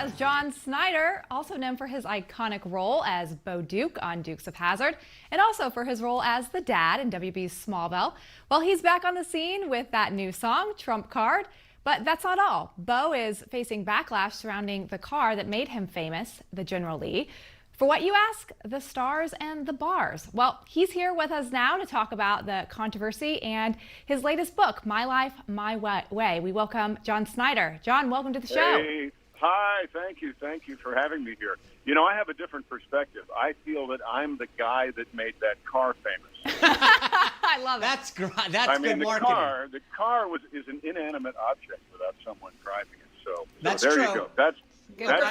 as John Snyder, also known for his iconic role as Bo Duke on Dukes of Hazzard, and also for his role as the dad in WB's Smallville. Well, he's back on the scene with that new song, Trump Card. But that's not all. Bo is facing backlash surrounding the car that made him famous, the General Lee. For what you ask, the stars and the bars. Well, he's here with us now to talk about the controversy and his latest book, My Life, My Way. We welcome John Snyder. John, welcome to the show. Hey, hi, thank you. Thank you for having me here. You know, I have a different perspective. I feel that I'm the guy that made that car famous. I love it. That's good the marketing. The car is an inanimate object without someone driving it. So That's there true. you go. That's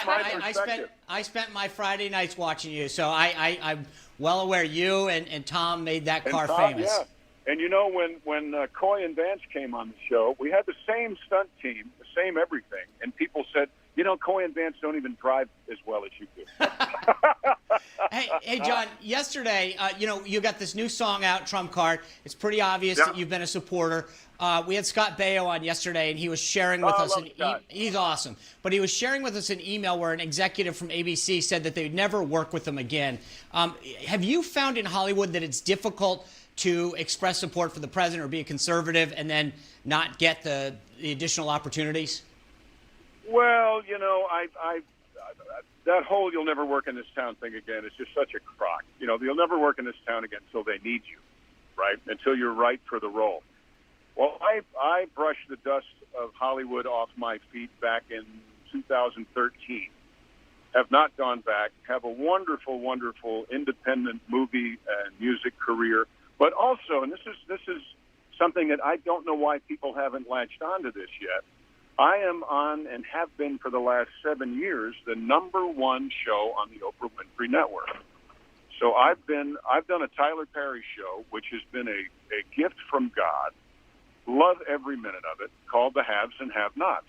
my I perspective. spent my Friday nights watching you, so I'm well aware you and Tom made that car famous. Yeah. And you know, when Coy and Vance came on the show, we had the same stunt team, the same everything, and people said, you know, Coy and Vance don't even drive as well as you do. Hey, John, yesterday, you got this new song out, Trump Card. It's pretty obvious that you've been a supporter. We had Scott Baio on yesterday, and he was sharing with us. He's awesome. But he was sharing with us an email where an executive from ABC said that they would never work with him again. Have you found in Hollywood that it's difficult to express support for the president or be a conservative and then not get the additional opportunities? Well, you know, that whole "you'll never work in this town" thing again is just such a crock. You know, you'll never work in this town again until they need you, right? Until you're right for the role. Well, I brushed the dust of Hollywood off my feet back in 2013. Have not gone back. Have a wonderful, wonderful independent movie and music career. But also, and this is something that I don't know why people haven't latched onto this yet. I am on and have been for the last 7 years the #1 show on the Oprah Winfrey Network. So I've done a Tyler Perry show, which has been a gift from God. Love every minute of it. Called The Haves and Have-Nots.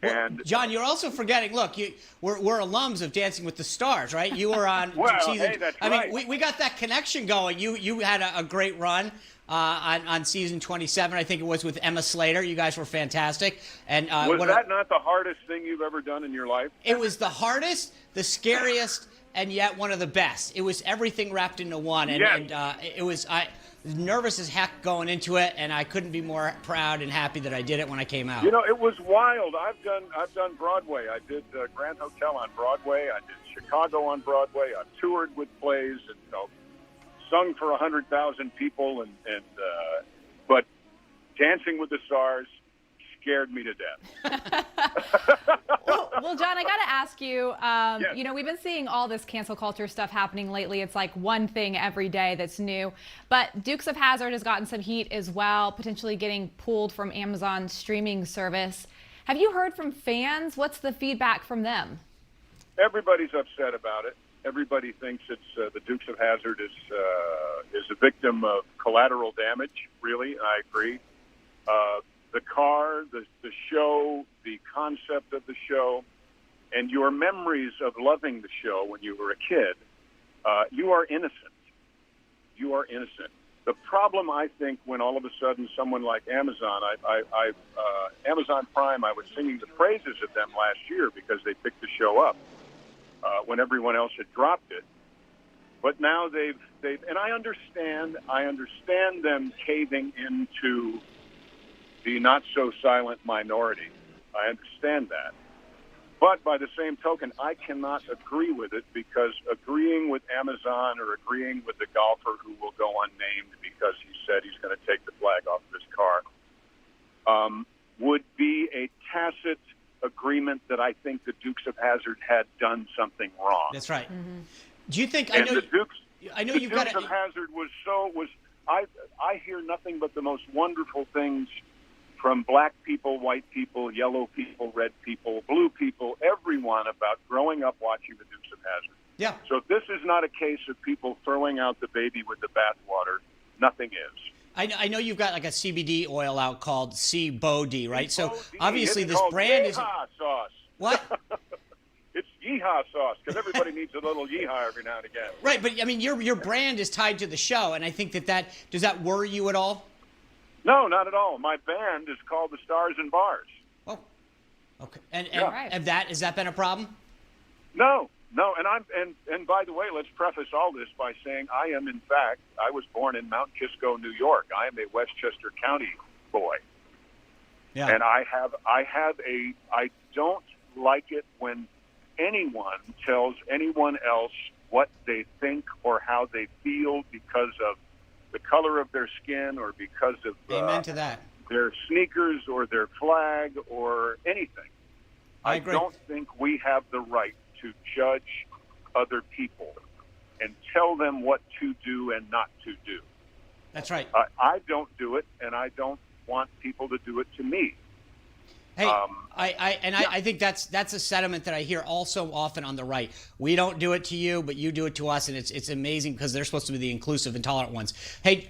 And John, you're also forgetting. Look, we're alums of Dancing with the Stars, right? You were on season. Hey, that's right. I mean, we got that connection going. You had a great run on season 27. I think it was with Emma Slater. You guys were fantastic. And was that not the hardest thing you've ever done in your life? It was the hardest, the scariest, and yet one of the best. It was everything wrapped into one. And it was nervous as heck going into it, and I couldn't be more proud and happy that I did it when I came out. You know, it was wild. I've done Broadway. I did Grand Hotel on Broadway. I did Chicago on Broadway. I toured with plays and sung for 100,000 people. But Dancing with the Stars scared me to death. Well, John, I got to ask you, you know, we've been seeing all this cancel culture stuff happening lately. It's like one thing every day that's new. But Dukes of Hazzard has gotten some heat as well, potentially getting pulled from Amazon's streaming service. Have you heard from fans? What's the feedback from them? Everybody's upset about it. Everybody thinks it's the Dukes of Hazzard is a victim of collateral damage, really. I agree. The car, the show, the concept of the show, and your memories of loving the show when you were a kid, you are innocent. You are innocent. The problem, I think, when all of a sudden someone like Amazon, Amazon Prime, I was singing the praises of them last year because they picked the show up when everyone else had dropped it. But now they've, and I understand them caving into the not-so-silent minority. I understand that. But by the same token, I cannot agree with it because agreeing with Amazon or agreeing with the golfer who will go unnamed because he said he's going to take the flag off of his car would be a tacit agreement that I think the Dukes of Hazzard had done something wrong. That's right. Mm-hmm. Do you think? I know you've got Dukes of Hazzard was. I hear nothing but the most wonderful things from black people, white people, yellow people, red people, blue people, everyone about growing up watching the Dukes of Hazzard. Yeah. So if this is not a case of people throwing out the baby with the bathwater, nothing is. I know you've got like a CBD oil out called C-Bo-D, right? So C-O-D, obviously this called brand is yeehaw sauce. What? It's yeehaw sauce because everybody needs a little yeehaw every now and again. Right, but I mean your brand is tied to the show, and I think that does that worry you at all? No, not at all. My band is called the Stars and Bars. Oh, Okay. And Yeah. has that been a problem? No, and by the way, let's preface all this by saying I was born in Mount Kisco, New York. I am a Westchester County boy. Yeah. And I don't like it when anyone tells anyone else what they think or how they feel because of the color of their skin or because of Amen to that. their sneakers or their flag or anything. I agree. don't think we have the right to judge other people and tell them what to do and not to do. That's right. I don't do it, and I don't want people to do it to me. Hey, I think that's a sentiment that I hear all so often on the right. We don't do it to you, but you do it to us, and it's amazing because they're supposed to be the inclusive and tolerant ones. Hey,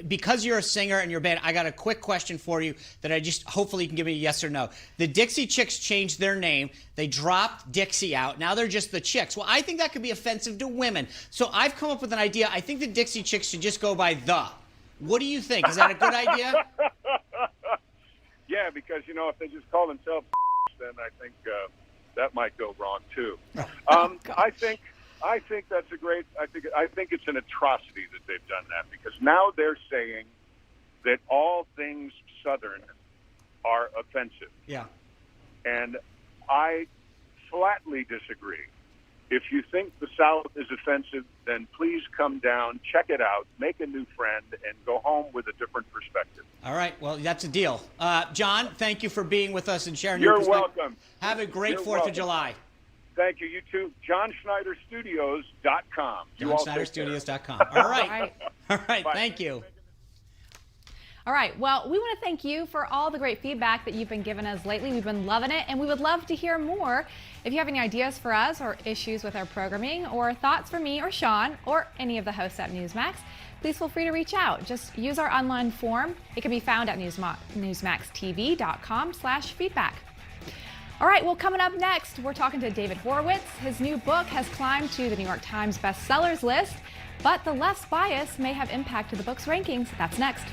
because you're a singer and you're a band, I got a quick question for you that hopefully you can give me a yes or no. The Dixie Chicks changed their name. They dropped Dixie out. Now they're just the Chicks. Well, I think that could be offensive to women. So I've come up with an idea. I think the Dixie Chicks should just go by the. What do you think? Is that a good idea? Yeah, because, if they just call themselves then I think that might go wrong, too. I think that's a great – I think it's an atrocity that they've done that because now they're saying that all things Southern are offensive. Yeah. And I flatly disagree. If you think the South is offensive, then please come down, check it out, make a new friend, and go home with a different perspective. All right. Well, that's a deal. John, thank you for being with us and sharing your perspective. You're welcome. Have a great You're 4th welcome. of July. Thank you. You too. JohnSchneiderStudios.com. JohnSchneiderStudios.com. All right. All right. Bye. Thank you. All right. Well, we want to thank you for all the great feedback that you've been giving us lately. We've been loving it, and we would love to hear more. If you have any ideas for us or issues with our programming or thoughts for me or Sean or any of the hosts at Newsmax, please feel free to reach out. Just use our online form. It can be found at newsmaxtv.com/feedback. All right, well, coming up next, we're talking to David Horowitz. His new book has climbed to the New York Times bestsellers list, but the left's bias may have impacted the book's rankings. That's next.